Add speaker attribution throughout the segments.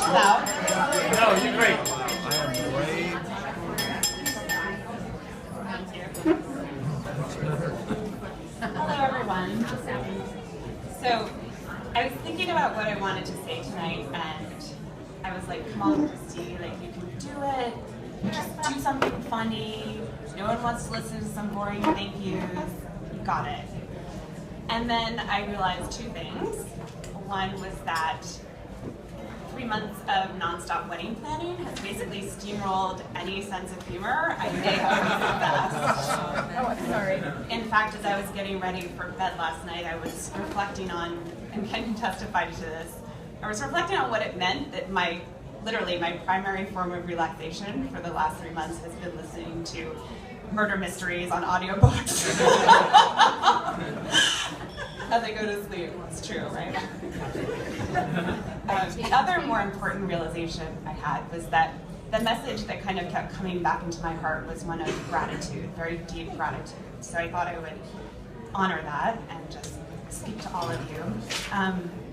Speaker 1: loud.
Speaker 2: No, you're great.
Speaker 3: I am great.
Speaker 1: Hello, everyone. So, I was thinking about what I wanted to say tonight, and I was like, come on, Christy, like, you can do it. Just do something funny. No one wants to listen to some boring thank yous. You got it. And then I realized two things. One was that 3 months of nonstop wedding planning has basically steamrolled any sense of humor I may have possessed.
Speaker 4: Oh, I'm sorry.
Speaker 1: In fact, as I was getting ready for bed last night, I was reflecting on, and Ken testified to this, I was reflecting on what it meant that literally my primary form of relaxation for the last 3 months has been listening to murder mysteries on audiobooks. As I go to sleep. It's true, right? The other more important realization I had was that the message that kind of kept coming back into my heart was one of gratitude, very deep gratitude. So I thought I would honor that and just speak to all of you.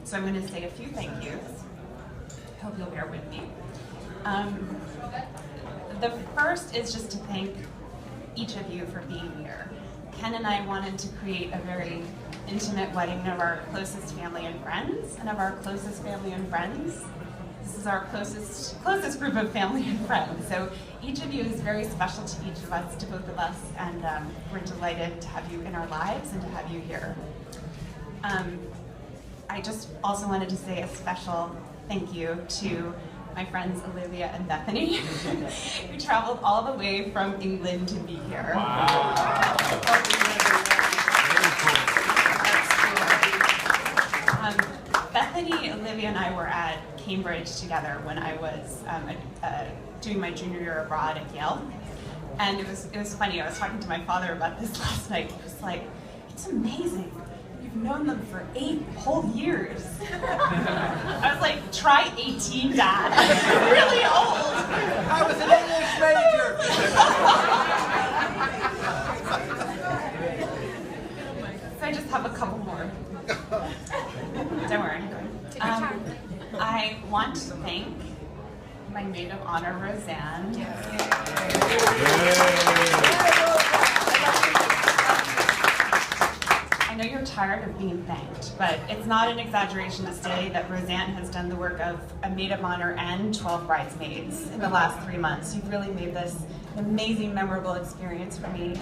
Speaker 1: So I'm going to say a few thank yous. I hope you'll bear with me. The first is just to thank each of you for being here. Ken and I wanted to create a very intimate wedding of our closest family and friends, and of our closest family and friends. This is our closest group of family and friends. So each of you is very special to each of us, to both of us, and we're delighted to have you in our lives and to have you here. I just also wanted to say a special thank you to my friends Olivia and Bethany, who traveled all the way from England to be here.
Speaker 2: Wow.
Speaker 1: Bethany, Olivia, and I were at Cambridge together when I was doing my junior year abroad at Yale. And it was funny, I was talking to my father about this last night. He was like, it's amazing. You've known them for 8 whole years. I was like, try 18, Dad. I'm really old.
Speaker 3: I was an English major.
Speaker 1: So I just have a couple more. Don't worry. I want to thank my maid of honor, Roseanne. I know you're tired of being thanked, but it's not an exaggeration to say that Roseanne has done the work of a maid of honor and 12 bridesmaids in the last 3 months. You've really made this an amazing, memorable experience for me.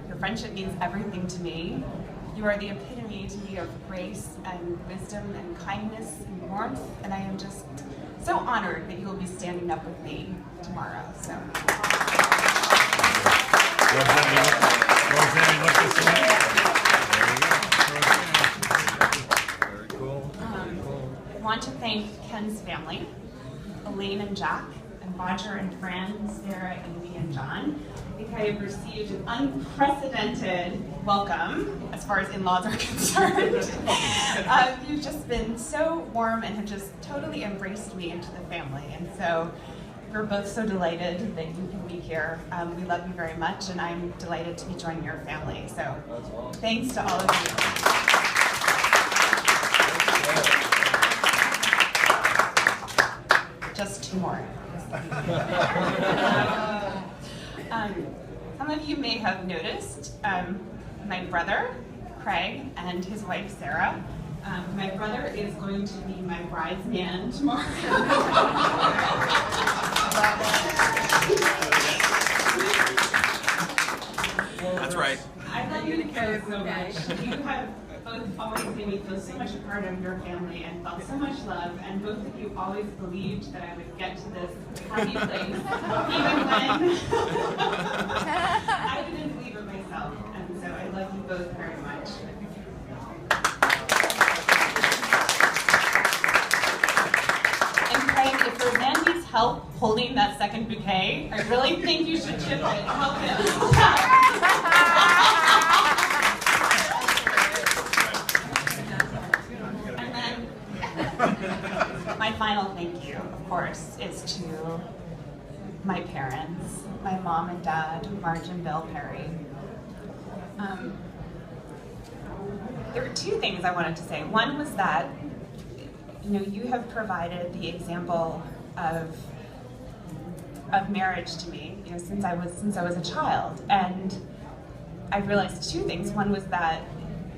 Speaker 1: Your friendship means everything to me. You are the epitome to me of grace and wisdom and kindness and warmth, and I am just so honored that you will be standing up with me tomorrow. So.
Speaker 2: Roseanne, look this way.
Speaker 3: Very cool.
Speaker 1: I want to thank Ken's family, Elaine and Jack, and Roger and Fran, Sarah, Amy, and John. I think I have received an unprecedented welcome as far as in-laws are concerned. You've just been so warm and have just totally embraced me into the family. And so we're both so delighted that you can be here. We love you very much, and I'm delighted to be joining your family. So thanks to all of you. Just 2 more. Some of you may have noticed my brother, Craig, and his wife, Sarah. My brother is going to be my bridesman tomorrow.
Speaker 3: That's right.
Speaker 1: I love you both so much. You have both always made me feel so much a part of your family and felt so much love, and both of you always believed that I would get to this happy place, even when I didn't believe it myself. And so I love you both very much. And Craig, if Roseanne needs help holding that second bouquet, I really think you should chip it and help him. My final thank you, of course, is to my parents, my mom and dad, Marge and Bill Perry. There were 2 things I wanted to say. One was that you have provided the example of marriage to me, since I was a child, and I realized two things. One was that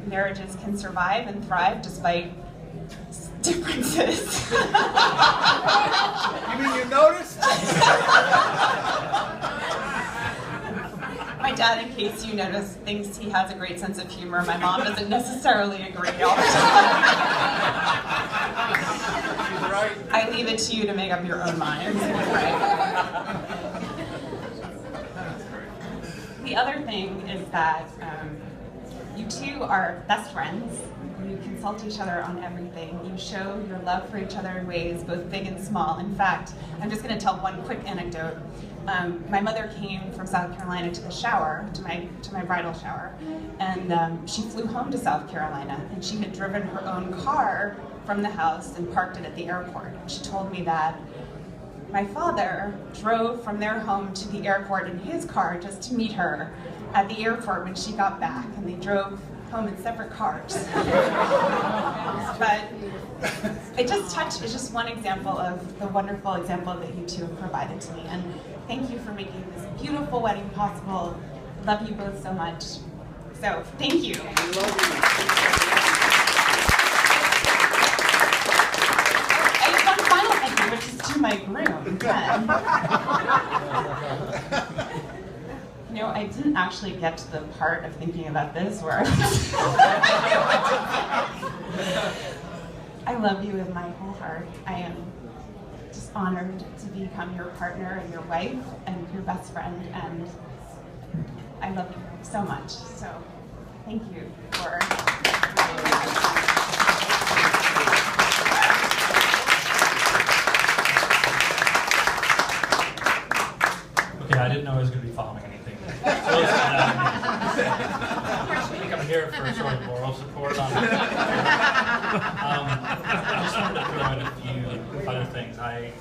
Speaker 1: marriages can survive and thrive despite differences.
Speaker 3: You mean you noticed?
Speaker 1: My dad, in case you notice, thinks he has a great sense of humor. My mom doesn't necessarily agree all the time.
Speaker 3: She's right.
Speaker 1: I leave it to you to make up your own minds. Right? The other thing is that you two are best friends. You consult each other on everything. You show your love for each other in ways both big and small. In fact, I'm just going to tell one quick anecdote. My mother came from South Carolina to the shower, to my bridal shower, and she flew home to South Carolina, and she had driven her own car from the house and parked it at the airport. She told me that my father drove from their home to the airport in his car just to meet her at the airport when she got back, and they drove home in separate cars. But it's just one example of the wonderful example that you two have provided to me. And thank you for making this beautiful wedding possible. Love you both so much. So, thank you. I have one final thank you, which is to my groom, Ken. I didn't actually get to the part of thinking about this where I love you with my whole heart. I am just honored to become your partner and your wife and your best friend, and I love you so much. So thank you for
Speaker 2: Okay, I didn't know I was going to be following anything. I think I'm here for sort of moral support on it. I just wanted to throw in a few other things. I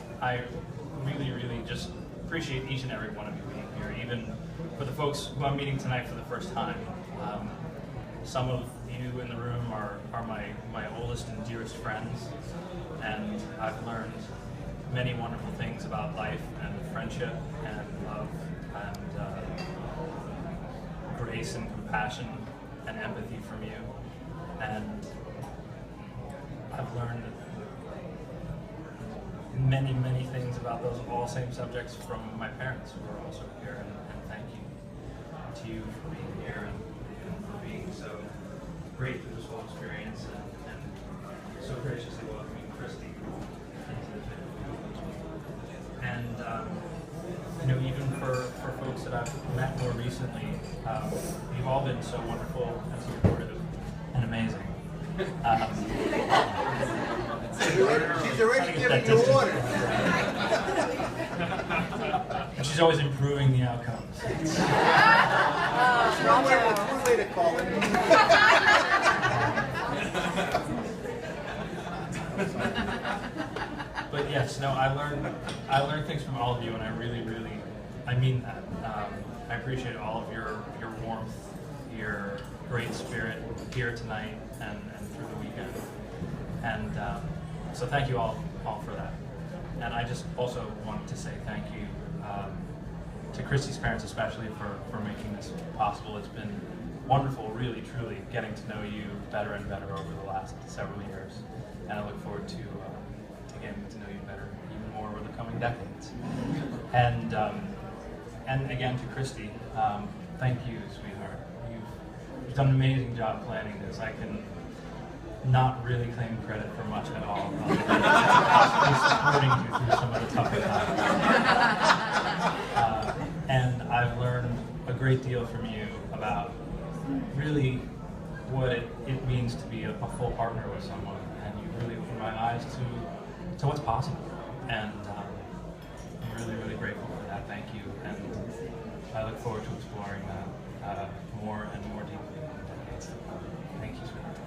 Speaker 2: really, really just appreciate each and every one of you being here, even for the folks who I'm meeting tonight for the first time. Some of you in the room are my oldest and dearest friends, and I've learned many wonderful things about life and friendship and love and grace and compassion and empathy from you. And I've learned many, many things about those all same subjects from my parents who are also here. And thank you to you for being here and for being so great through this whole experience and so graciously welcoming Christy into the family. And even for folks that I've met more recently, you've all been so wonderful and supportive and amazing.
Speaker 3: She's already giving you orders.
Speaker 2: And she's always improving the outcomes.
Speaker 3: One way to call it.
Speaker 2: But yes, no, I learned things from all of you, and I really, I mean that. I appreciate all of your warmth, your great spirit here tonight and through the weekend. And so thank you all for that. And I just also wanted to say thank you to Christy's parents especially for making this possible. It's been wonderful, really, truly, getting to know you better and better over the last several years. And I look forward to getting to know you better, even more over the coming decades. And again to Christy, thank you, sweetheart. You've done an amazing job planning this. I can not really claim credit for much at all. Possibly supporting you through some of the tougher times. And I've learned a great deal from you about really what it means to be a full partner with someone. And you really opened my eyes to what's possible. And I'm really, really grateful for that. Thank you. And I look forward to exploring that more and more deeply in the decades to come. Thank you, sweetheart.